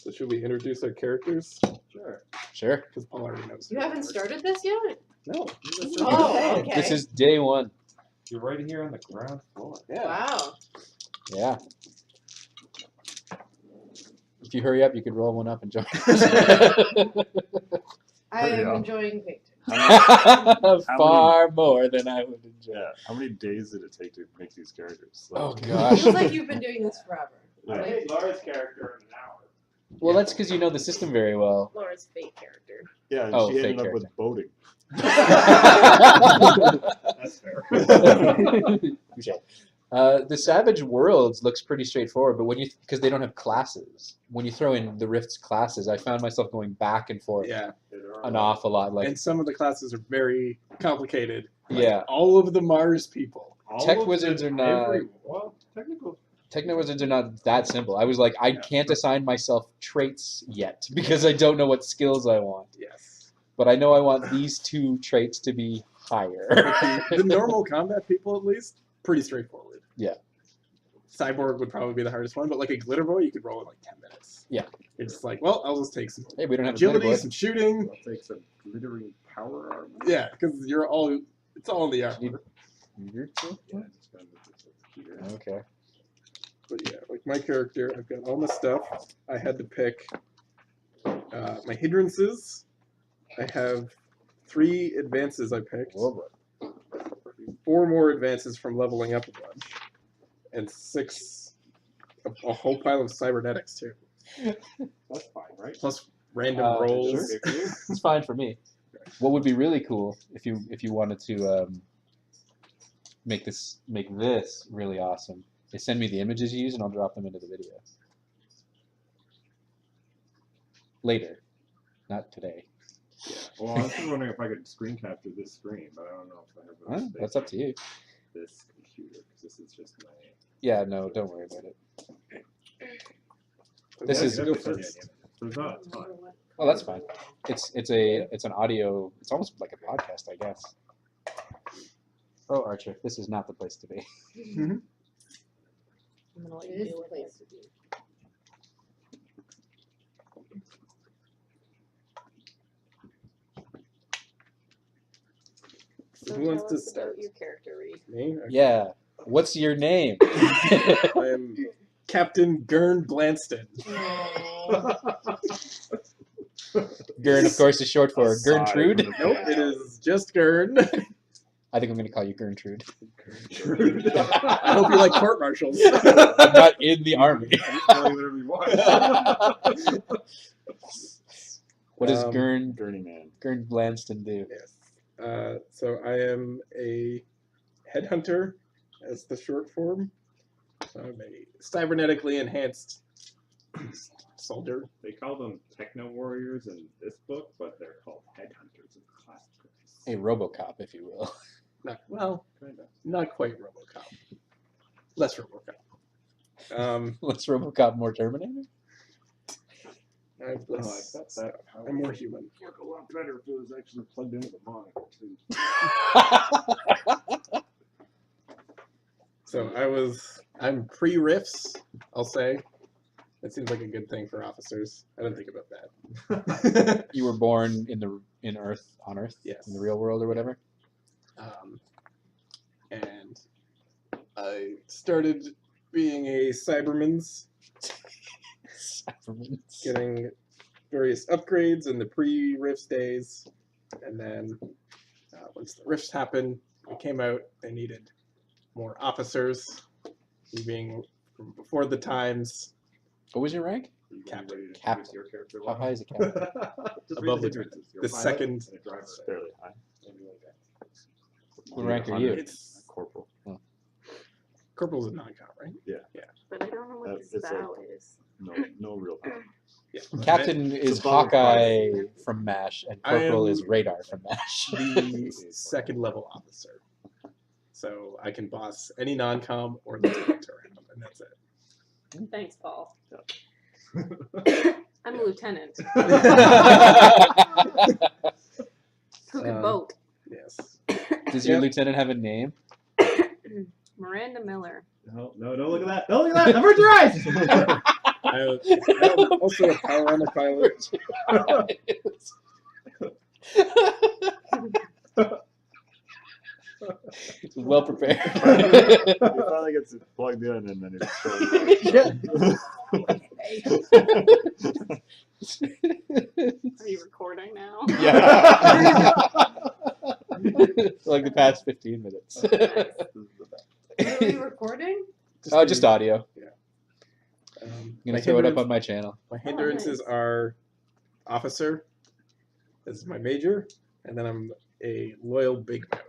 So should we introduce our characters? Sure. Because Paul already knows. You haven't started this yet? No. Oh, okay. This is day one. You're right here on the ground floor. Yeah. Wow. Yeah. If you hurry up, you could roll one up and join I Hurry am up. enjoying painting. Far more than I would enjoy. Yeah. How many days did it take to make these characters? Oh It gosh. feels like you've been doing this forever. I made Laura's character in an hour. Well, that's because you know the system very well. Laura's fake character. Yeah, and Oh, she fake ended up with boating. That's fair. The Savage Worlds looks pretty straightforward, but when you because they don't have classes. When you throw in the Rift's classes, I found myself going back and forth Yeah. an awful lot. Like, And some of the classes are very complicated. Like, yeah, all of the Mars people. Tech wizards are not. Well, technical. Techno wizards are not that simple. I was like, I can't assign myself traits yet because I don't know what skills I want. Yes. But I know I want these two traits to be higher. The normal combat people, at least, pretty straightforward. Yeah. Cyborg would probably be the hardest one, but like a glitter boy, you could roll in like 10 minutes. Yeah. It's just like, well, I'll just take some Hey, we don't have a agility, glitter boy. some shooting. I'll take some glittering power armor. Yeah, because you're all, it's all in the armor. Yeah, just gotta move this here. Okay. But yeah, like my character, I've got all my stuff. I had to pick my hindrances. I have 3 advances I picked. 4 more advances from leveling up a bunch. And 6, a whole pile of cybernetics too. That's fine, right? Plus random rolls. Sure. It's fine for me. What would be really cool if you wanted to make this really awesome is send me the images you use and I'll drop them into the video. Later. Not today. Yeah. Well, I was just wondering if I could screen capture this screen, but I don't know if I have enough space That's up to you. for this computer because this is just my. Yeah, no, don't worry about it. This Yeah, is- you go first. There's not a ton. Oh, that's fine. It's an audio. It's almost like a podcast, I guess. Oh, Archer, this is not the place to be. I'm gonna let you It is deal the with place it. to be. So Who wants tell to us start? about your character, Reed. Me? Yeah. What's your name? I am Captain Gurn Blanston. Gurn, of course, is short for Aside Gertrude. from the Nope, fact- it is just Gurn. I think I'm going to call you Gertrude. I hope you like court martials. I'm not in the army. You can call me whatever you want. What does Um, Gurn Gurney man. Blanston do? Yes. So I am a headhunter, as the short form. So I'm a cybernetically enhanced soldier. They call them techno warriors in this book, but they're called headhunters in classic books. A RoboCop, if you will. Not quite RoboCop. Less RoboCop. Let's RoboCop more Terminator. I have less stuff. I'm more human. Work a lot better if it was actually plugged into the monitor too. So I'm pre-riffs, I'll say. That seems like a good thing for officers. I don't think about that. You were born on Earth, Yes. in the real world or whatever. And I started being a Cyberman's, Cybermans. getting various upgrades in the pre-Rifts days. And then once the Rifts happened, we came out, they needed more officers. Me being from before the times. What was your rank? You Captain. ready to Captain. introduce your character? How high is a captain? Just Above read the differences. You're the a pilot second- and a driver. Fairly high. What rank are you? It's Corporal. Corporal's a non-cop, right? But I don't know what It's this like- vow is. No real power. Yeah. Captain is above Hawkeye from MASH, and I Corporal am- is Radar from MASH. The second level officer. So I can boss any non-com or lieutenant around, and that's it. Thanks, Paul. I'm a lieutenant who can Um, vote. Yes. Does your Yep. lieutenant have a name? Miranda Miller. No, don't look at that. Don't look at that. Avert your eyes. I I'm also a power armor pilot. Well prepared. It finally gets it plugged in and then it's Are you recording now? Yeah. Like the past 15 minutes. Are we recording? Just audio. Um, I'm my gonna throw it up hindrance- on my channel. My hindrances nice. are officer. This is my major, and then I'm a loyal big mouth.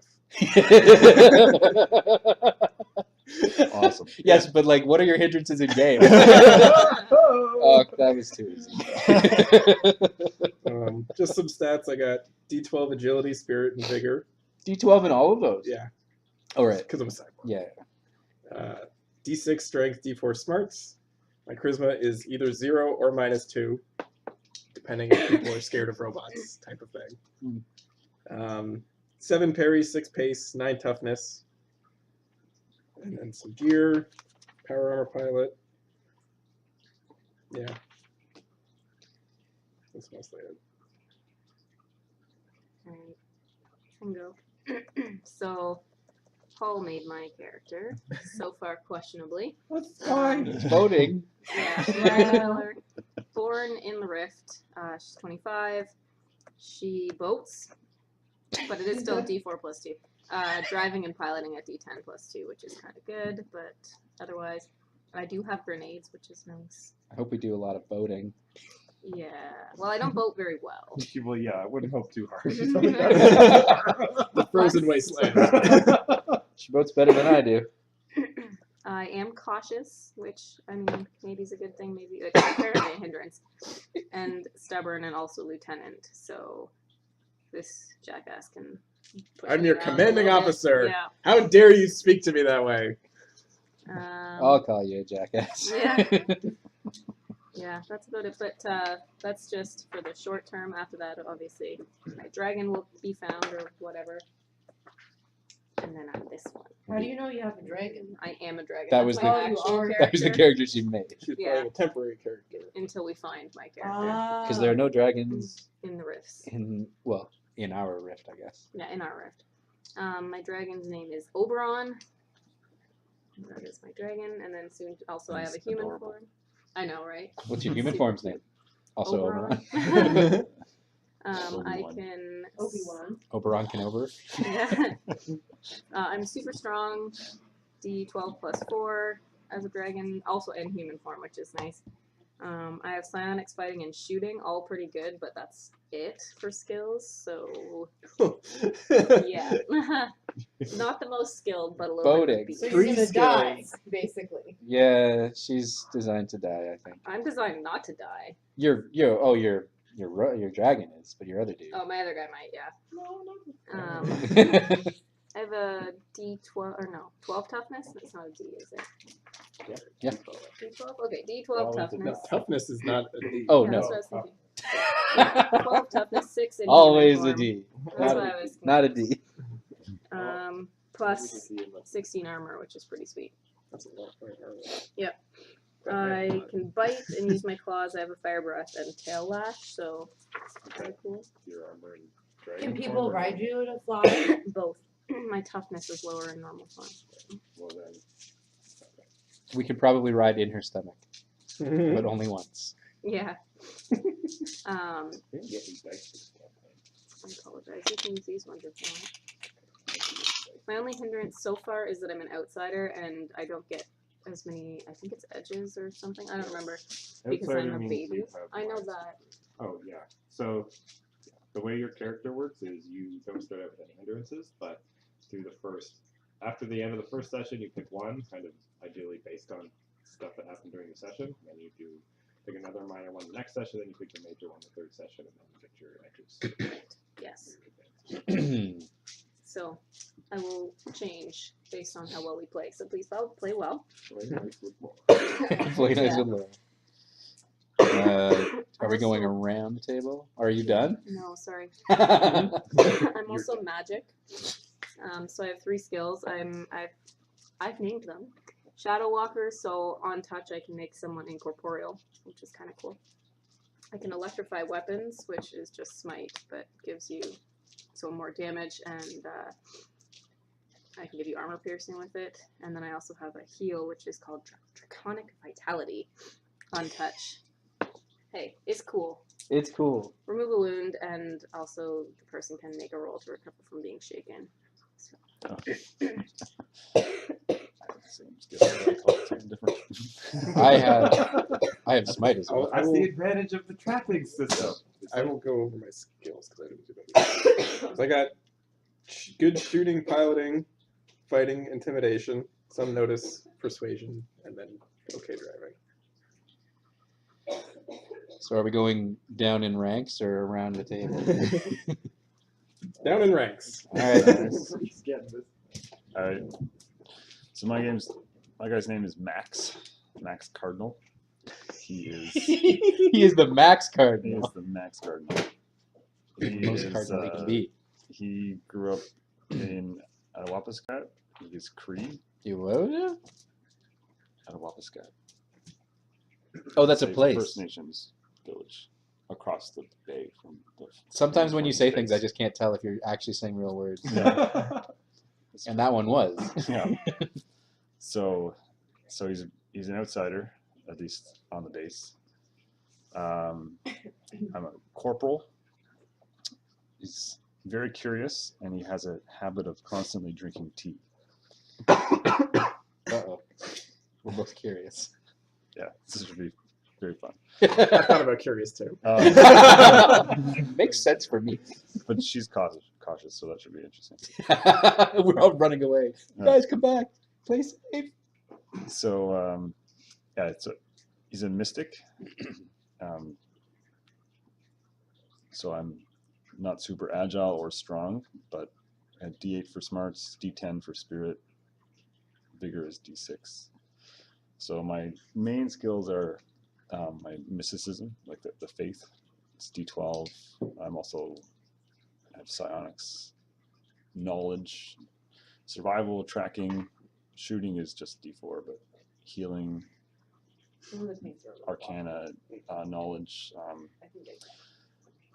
Awesome. Yes, but like, what are your hindrances in game? Oh. That was too easy. Just some stats. I got D12 agility, spirit, and vigor. D12 in all of those. Yeah, All right. because I'm a cyborg. Yeah. D6 strength, D4 smarts. My charisma is either 0 or -2, depending if people are scared of robots, type of thing. 7 parry, 6 pace, 9 toughness. And then some gear, power armor pilot. Yeah. That's mostly it. Alright, can go. So, Paul made my character, so far questionably. That's fine. It's voting. Yeah, Wow. Miller, born in the Rift. She's 25. She boats, but it is still D4 plus 2. Driving and piloting at D10 plus 2, which is kind of good, but otherwise, I do have grenades, which is nice. I hope we do a lot of voting. Yeah, well, I don't boat very well. well, yeah, I wouldn't hope too hard. The frozen wasteland. She votes better than I do. I am cautious, which, I mean, maybe is a good thing, maybe it's apparently a hindrance. And stubborn and also lieutenant, so this jackass can push I'm me your around a commanding little bit. officer. Yeah. How dare you speak to me that way? I'll call you a jackass. Yeah. Yeah, that's about it. But that's just for the short term. After that, obviously, my dragon will be found or whatever. And then I'm this one. How do you know you have a dragon? I am a dragon. That That's was my the- Oh, you actual are. That was the character she made. She's Yeah. playing a temporary character. Until we find my character Because there are no dragons in the rifts. in our rift, I guess. Yeah, in our rift. My dragon's name is Oberon. That is my dragon. And then soon also I have a That's human adorable. form. I know, right? What's your human form's name? Also Oberon. I Obi-Wan. can. Obi-Wan. Oberon can over. Yeah. I'm super strong. D12 plus 4 as a dragon, also in human form, which is nice. I have psionics, fighting, and shooting, all pretty good, but that's it for skills. So yeah, not the most skilled, but a little Boating. bit. So of you're Three gonna die, skills. basically. Yeah, she's designed to die, I think. I'm designed not to die. Your dragon is, but your other dude. Oh, my other guy might, yeah. No, no. I have a D12 or no 12 toughness. That's not a D, is it? Yeah. D12. Okay, D12 Oh, is it toughness. No, toughness is not a D. Oh Yeah, no. that's what I was thinking. 12 toughness, 6 in Always human a form. D. That's Not what a, I was not a D. Plus 16 armor, which is pretty sweet. That's a lot. I can bite and use my claws. I have a fire breath and tail lash, so it's very cool. Your armor and dragon Can people form, or- ride you to fly? Both. My toughness is lower in normal form. Well, then, We could probably ride in her stomach, but only once. Yeah. they didn't get these dice for stuff, I apologize. You can use these ones if you want. My only hindrance so far is that I'm an outsider and I don't get as many, I think it's edges or something. I don't remember. Because Outsider I'm a means baby. you have I know less. that. Oh yeah. So the way your character works is you don't start out with any hindrances, but through the first, after the end of the first session, you pick one, kind of ideally based on stuff that happened during the session. Then you do pick another minor one the next session, then you pick your major one the third session, and then you get your edges. Yes. So I will change based on how well we play. So please play well. Play nice with more. Play nice Yeah. with Laura. Are we going around the table? Are you done? No, sorry. That's I'm also magic. So I have 3 skills. I've named them. Shadow Walker, so on touch I can make someone incorporeal, which is kind of cool. I can electrify weapons, which is just smite, but gives you more damage, and I can give you armor piercing with it. And then I also have a heal, which is called Draconic Vitality on touch. Hey, it's cool. It's cool. Remove a wound, and also the person can make a roll to recover from being shaken. So. Same skill, but I call it something different. I have smite as well. That's the advantage of the trapping system. I will go over my skills because I didn't do that. So I got good shooting, piloting, fighting, intimidation, some notice, persuasion, and then okay driving. So are we going down in ranks or around the table? Down in ranks. All right. All right. So my guy's name is Max Cardinal. He is He is the max he cardinal. is the Max Cardinal. The most cardinal he can be. He grew up in Atawapiskat. He is Cree. You what? Atawapiskat. Oh, that's a It's place. First Nations village across the bay from the. Sometimes when you say things, I States. just can't tell if you're actually saying real words. Yeah. And that one was. Yeah. So he's an outsider, at least on the base. I'm a corporal. He's very curious, and he has a habit of constantly drinking tea. Uh-oh. We're both curious. Yeah, this should be very fun. I thought about curious too. Makes sense for me. But she's cautious, so that should be interesting. We're all running away. Yeah. Guys, come back. Play safe. So he's a mystic. So I'm not super agile or strong, but at D8 for smarts, D10 for spirit, vigor is D6. So my main skills are my mysticism, like the faith. It's D12. I'm also have psionics, knowledge, survival, tracking, shooting is just D4, but healing, arcana, knowledge,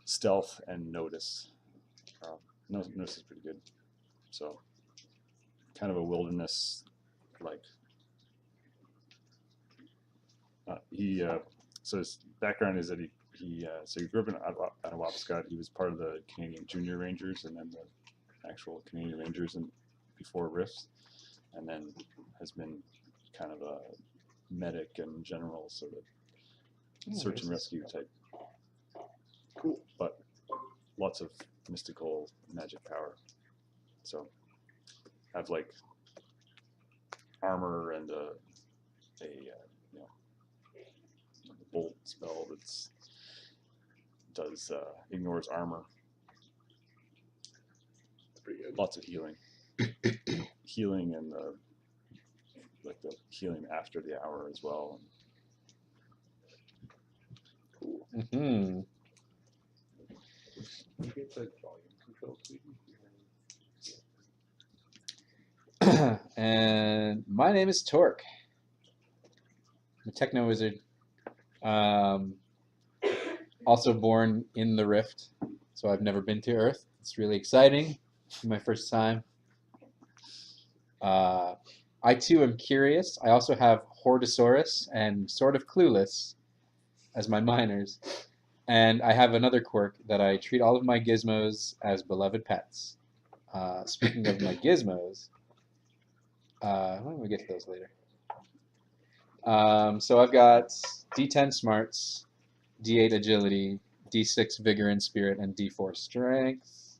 stealth, and notice. Notice is pretty good. So kind of a wilderness, like so his background is that he grew up in Atawapiskat. He was part of the Canadian Junior Rangers and then the actual Canadian Rangers before Rifts, and then has been kind of a medic and general sort of search and rescue type. Cool, but lots of mystical magic power. So I have like armor and a bolt spell that's ignores armor. That's pretty good. Lots of healing, healing and the healing after the hour as well. Cool. Mm-hmm. You get the volume control, please. And my name is Torque. I'm a techno wizard. Also born in the Rift, so I've never been to Earth. It's really exciting. It's my first time. I too am curious. I also have Hordosaurus and Sort of Clueless as my minors. And I have another quirk that I treat all of my gizmos as beloved pets. Speaking of my gizmos, why don't we get to those later? So I've got D10 smarts, D8 agility, D6 vigor and spirit, and D4 strength.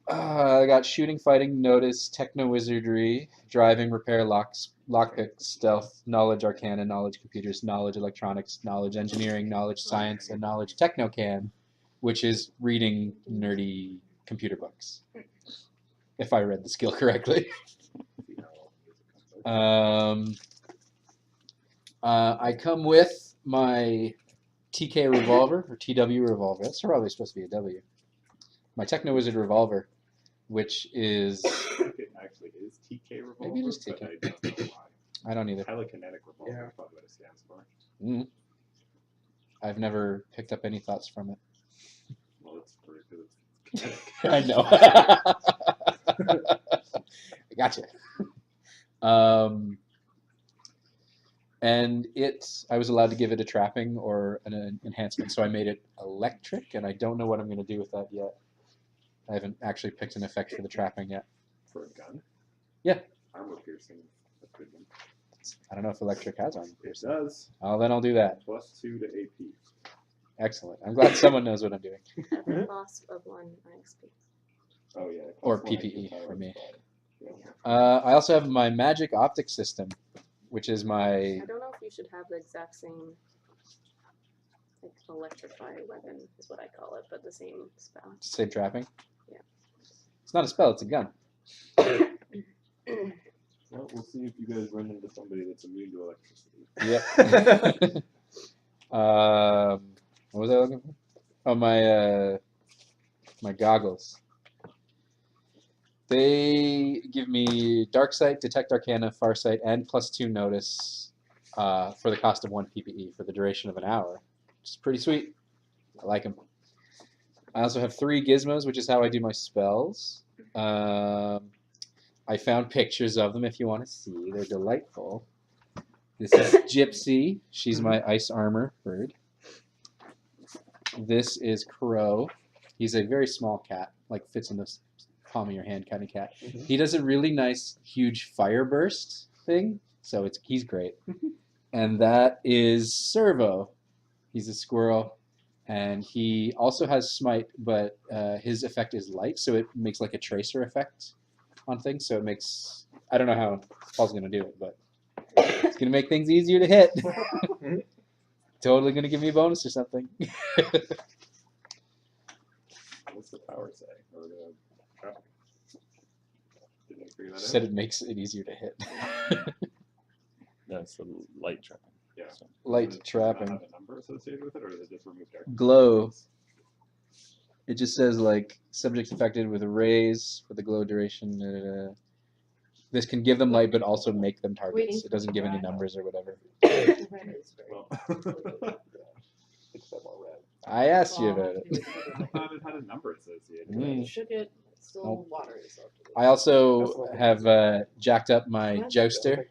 I got shooting, fighting, notice, techno wizardry, driving, repair, lockpick, stealth, knowledge, arcana, knowledge, computers, knowledge, electronics, knowledge, engineering, knowledge, science, and knowledge, technocan, which is reading nerdy computer books. If I read the skill correctly. I come with my TK revolver, or TW revolver. That's probably supposed to be a W. My Techno Wizard revolver, which is I think it actually is TK revolver. Maybe it is but TK. I don't know why. I don't either. Telekinetic revolver Yeah. is probably what it stands for. Mm. I've never picked up any thoughts from it. Well, it's for it's kinetic. I know. I gotcha. And I was allowed to give it a trapping or an enhancement, so I made it electric, and I don't know what I'm going to do with that yet. I haven't actually picked an effect for the trapping yet. For a gun? Yeah. Armor piercing. That's a good one. I don't know if electric has armor It piercing. does. Oh, then I'll do that. +2 to AP. Excellent. I'm glad someone knows what I'm doing. At the cost of 1 IXP. Oh, yeah. Or +1 PPE power for me. Yeah. I also have my magic optic system, which is my I don't know if you should have the exact same like electrify weapon is what I call it, but the same spell. same trapping. Yeah. It's not a spell; it's a gun. Well, we'll see if you guys run into somebody that's immune to electricity. Yep. What was I looking for? Oh, my goggles. They give me Dark Sight, Detect Arcana, Farsight, and +2 Notice for the cost of 1 PPE for the duration of an hour, which is pretty sweet. I like them. I also have 3 gizmos, which is how I do my spells. I found pictures of them if you want to see. They're delightful. This is Gypsy. She's my ice armor bird. This is Crow. He's a very small cat, like fits in the palm of your hand kind of cat. He does a really nice, huge fire burst thing, so he's great. And that is Servo. He's a squirrel, and he also has Smite, but his effect is light, so it makes like a tracer effect on things. So it makes, I don't know how Paul's gonna do it, but it's gonna make things easier to hit. Totally gonna give me a bonus or something. What's the power say? Or the traffic? Did I figure that Said out? it makes it easier to hit. That's the light trapping. Yeah. So, Light Does it not trapping. have a number associated with it, or does it just remove darkness? Glow. It just says like subjects affected with a raise for the glow duration. Da, da, da. This can give them light, but also make them targets. It doesn't give any numbers or whatever. Well, I asked you about it. I thought it had a number associated with Mm. it. Shook it, it's still Nope. water is left. I also have jacked up my Jouster,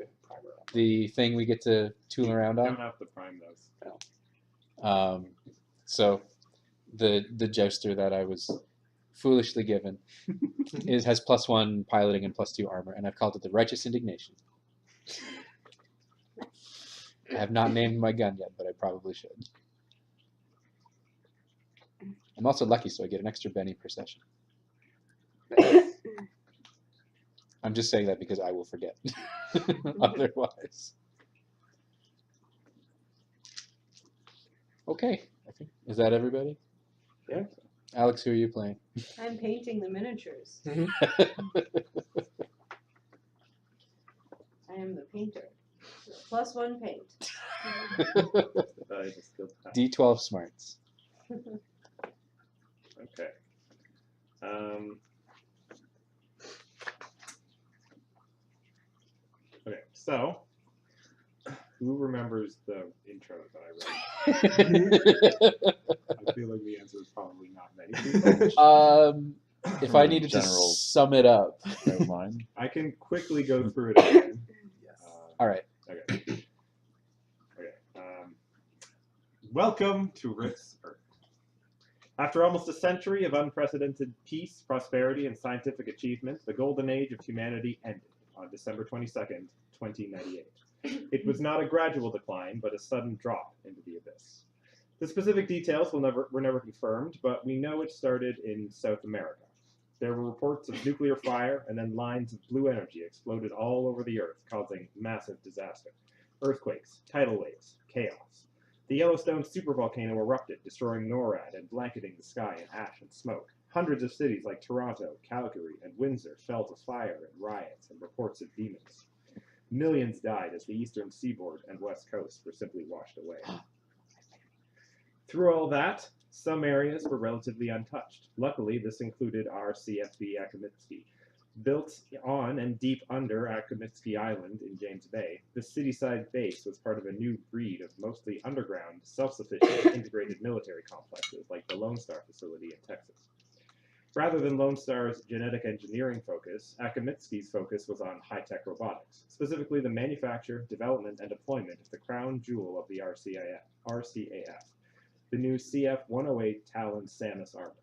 the thing we get to tool around You on. don't have to prime those. So the Jouster that I was foolishly given has +1 piloting and +2 armor, and I've called it the Righteous Indignation. I have not named my gun yet, but I probably should. I'm also lucky, so I get an extra Benny per session. I'm just saying that because I will forget. Otherwise. Okay. I think, is that everybody? Yeah. Alex, who are you playing? I'm painting the miniatures. I am the painter. +1 paint. I just feel bad. D12 smarts. Okay. Okay, so who remembers the intro that I wrote? I feel like the answer is probably not many people. If I needed to General sum it up. outline. I can quickly go through it again. All right. Okay. Welcome to Rift's Earth. After almost a century of unprecedented peace, prosperity, and scientific achievement, the golden age of humanity ended on December 22nd, 2098. It was not a gradual decline, but a sudden drop into the abyss. The specific details were never confirmed, but we know it started in South America. There were reports of nuclear fire, and then lines of blue energy exploded all over the Earth, causing massive disaster. Earthquakes, tidal waves, chaos. The Yellowstone supervolcano erupted, destroying NORAD and blanketing the sky in ash and smoke. Hundreds of cities like Toronto, Calgary, and Windsor fell to fire and riots and reports of demons. Millions died as the eastern seaboard and west coast were simply washed away. Through all that, some areas were relatively untouched. Luckily, this included our CFB Akimiski. Built on and deep under Akimiski Island in James Bay, the cityside base was part of a new breed of mostly underground, self-sufficient, integrated military complexes like the Lone Star facility in Texas. Rather than Lone Star's genetic engineering focus, Akimiski's focus was on high-tech robotics, specifically the manufacture, development, and deployment of the crown jewel of the RCAF, the new CF-108 Talon Samus armor.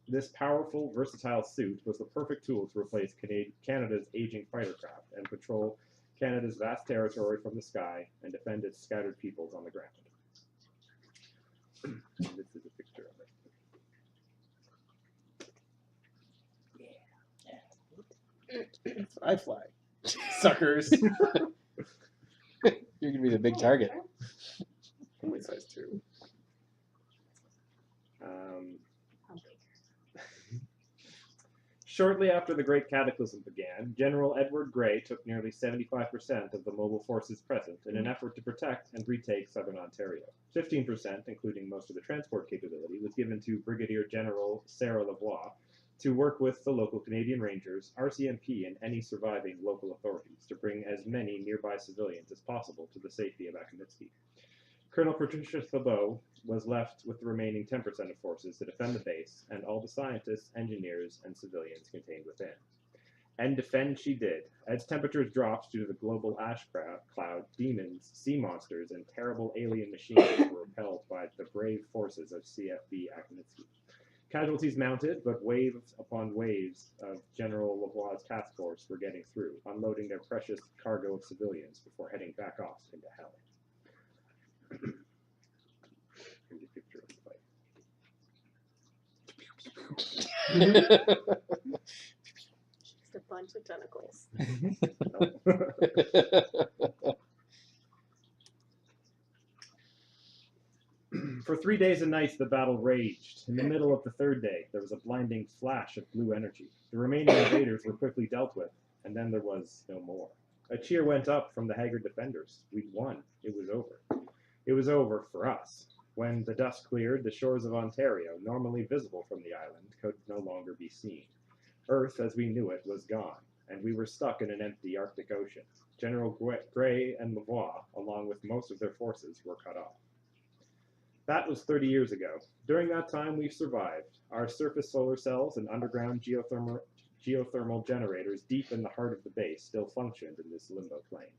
This powerful, versatile suit was the perfect tool to replace Canada's aging fighter craft and patrol Canada's vast territory from the sky and defend its scattered peoples on the ground. This is a picture of it. I fly. Suckers. You're gonna be the big target. Only size 2. Shortly after the Great Cataclysm began, General Edward Grey took nearly 75% of the mobile forces present in an effort to protect and retake southern Ontario. 15%, including most of the transport capability, was given to Brigadier General Sarah Lavoie to work with the local Canadian Rangers, RCMP, and any surviving local authorities to bring as many nearby civilians as possible to the safety of Akimiski. Colonel Patricia Thabeau was left with the remaining 10% of forces to defend the base and all the scientists, engineers, and civilians contained within. And defend she did. As temperatures dropped due to the global ash cloud, demons, sea monsters, and terrible alien machines were repelled by the brave forces of CFB Akimiski. Casualties mounted, but waves upon waves of General Lavoie's task force were getting through, unloading their precious cargo of civilians before heading back off into hell. Here's a picture of the fight. Just a bunch of tentacles. For 3 days and nights, the battle raged. In the middle of the third day, there was a blinding flash of blue energy. The remaining invaders were quickly dealt with, and then there was no more. A cheer went up from the haggard defenders. We'd won. It was over. It was over for us. When the dust cleared, the shores of Ontario, normally visible from the island, could no longer be seen. Earth, as we knew it, was gone, and we were stuck in an empty Arctic Ocean. General Grey and Lavoie, along with most of their forces, were cut off. That was 30 years ago. During that time, we've survived. Our surface solar cells and underground geothermal generators deep in the heart of the base still functioned in this limbo plane,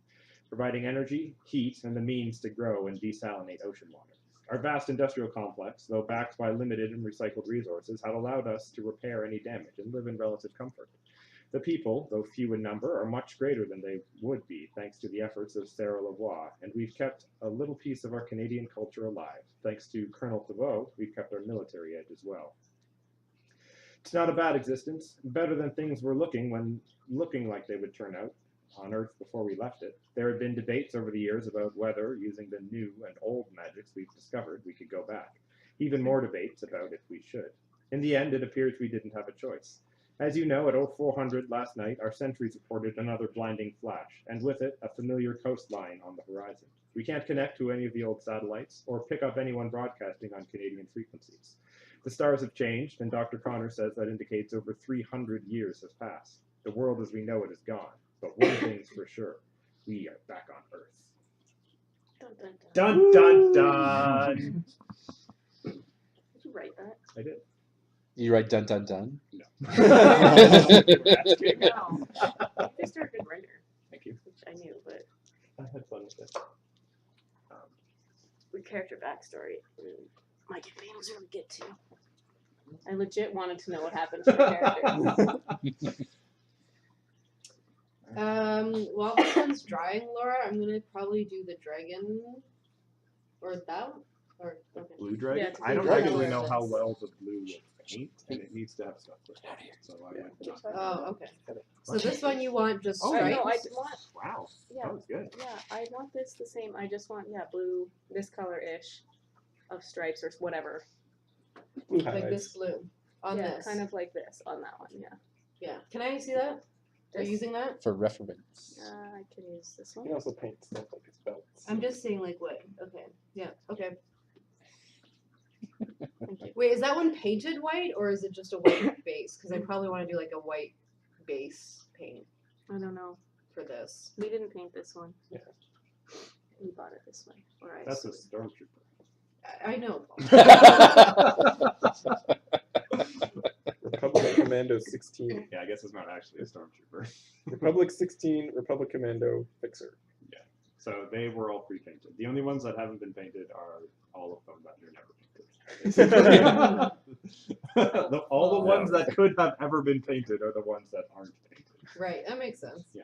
providing energy, heat, and the means to grow and desalinate ocean water. Our vast industrial complex, though backed by limited and recycled resources, had allowed us to repair any damage and live in relative comfort. The people, though few in number, are much greater than they would be thanks to the efforts of Sarah Lavoie, and we've kept a little piece of our Canadian culture alive. Thanks to Colonel Thabeau, we've kept our military edge as well. It's not a bad existence, better than things were looking like they would turn out on Earth before we left it. There had been debates over the years about whether, using the new and old magics we've discovered, we could go back. Even more debates about if we should. In the end, it appears we didn't have a choice. As you know, at 0400 last night, our sentries reported another blinding flash, and with it, a familiar coastline on the horizon. We can't connect to any of the old satellites, or pick up anyone broadcasting on Canadian frequencies. The stars have changed, and Dr. Connor says that indicates over 300 years have passed. The world as we know it is gone, but one thing's for sure, we are back on Earth. Dun, dun, dun. Dun, dun, dun! Did you write that? I did. You write dun dun dun. No. Just a good writer. Thank you. Which I knew, but I had fun with it. the character backstory might get famous really good too. I legit wanted to know what happened to the character. While this one's drying, Laura, I'm gonna probably do the dragon, or that one, or okay. Blue dragon? Yeah, it's I don't blue dragon. actually know how well the blue will paint, and it needs to have stuff with it. So I went not. Oh, okay. So this one you want just Oh, stripes? no, I want, Wow, yeah, that was good. yeah, I want this the same. I just want, blue, this color-ish of stripes or whatever. Blue like highlights. this blue on Yeah, this. kind of like this on that one, yeah. Yeah. Can I see that? Are you This, using that? For reference. I can use this You one. can also paint stuff like his belts. I'm just seeing like what. Okay. Yeah. Okay. Thank you. Wait, is that one painted white or is it just a white base? Because I probably want to do like a white base paint I don't know. for this. We didn't paint this one. Yeah. We bought it this way. Or I That's a assumed. stormtrooper. I know. Republic Commando 16. Yeah, I guess it's not actually a stormtrooper. Republic 16, Republic Commando Fixer. So they were all pre-painted. The only ones that haven't been painted are all of them that are never painted. All the ones that could have ever been painted are the ones that aren't painted. Right, that makes sense. Yeah.